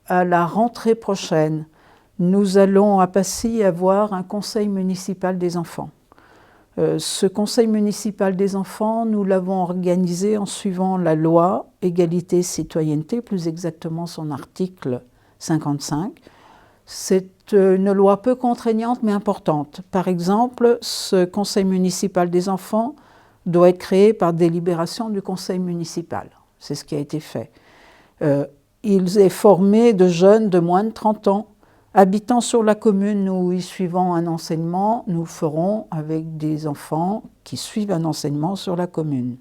à la rentrée prochaine, nous allons à Passy avoir un conseil municipal des enfants. Ce conseil municipal des enfants, nous l'avons organisé en suivant la loi Égalité et Citoyenneté, plus exactement son article 55. C'est une loi peu contraignante mais importante. Par exemple, ce conseil municipal des enfants doit être créé par délibération du conseil municipal. C'est ce qui a été fait. Il est formé de jeunes de moins de 30 ans, habitant sur la commune ou y suivant un enseignement. Nous le ferons avec des enfants qui suivent un enseignement sur la commune.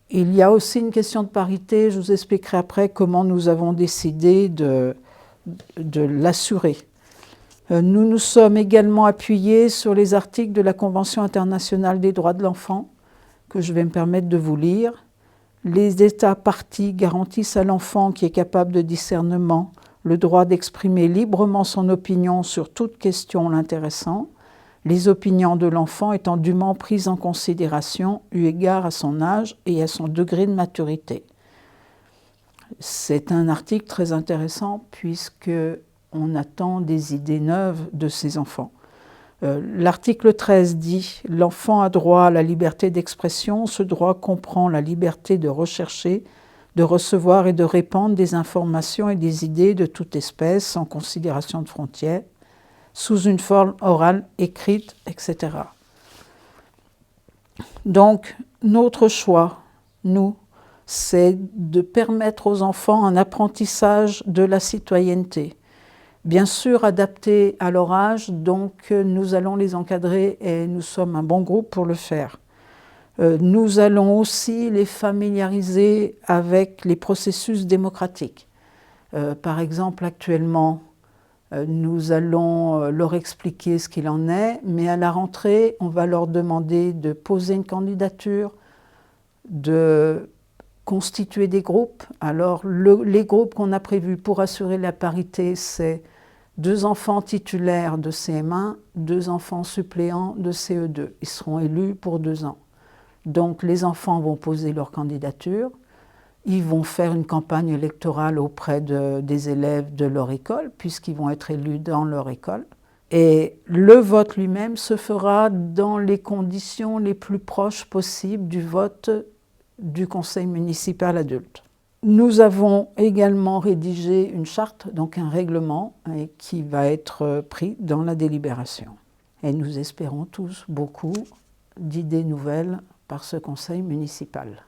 Il y a aussi une question de parité. Je vous expliquerai après comment nous avons décidé de l'assurer. Nous nous sommes également appuyés sur les articles de la Convention internationale des droits de l'enfant, que je vais me permettre de vous lire. Les États parties garantissent à l'enfant qui est capable de discernement le droit d'exprimer librement son opinion sur toute question l'intéressant, les opinions de l'enfant étant dûment prises en considération eu égard à son âge et à son degré de maturité. C'est un article très intéressant puisqu'on attend des idées neuves de ces enfants. L'article 13 dit « L'enfant a droit à la liberté d'expression. Ce droit comprend la liberté de rechercher, de recevoir et de répandre des informations et des idées de toute espèce, sans considération de frontières, sous une forme orale, écrite, etc. » Donc, notre choix, nous, c'est de permettre aux enfants un apprentissage de la citoyenneté. Bien sûr, adapté à leur âge, donc nous allons les encadrer et nous sommes un bon groupe pour le faire. Nous allons aussi les familiariser avec les processus démocratiques. Par exemple, actuellement, nous allons leur expliquer ce qu'il en est, mais à la rentrée, on va leur demander de poser une candidature, de constituer des groupes. Alors, les groupes qu'on a prévus pour assurer la parité, c'est 2 enfants titulaires de CM1, 2 enfants suppléants de CE2. Ils seront élus pour 2 ans. Donc, les enfants vont poser leur candidature. Ils vont faire une campagne électorale auprès des élèves de leur école, puisqu'ils vont être élus dans leur école. Et le vote lui-même se fera dans les conditions les plus proches possibles du vote du conseil municipal adulte. Nous avons également rédigé une charte, donc un règlement, qui va être pris dans la délibération. Et nous espérons tous beaucoup d'idées nouvelles par ce conseil municipal.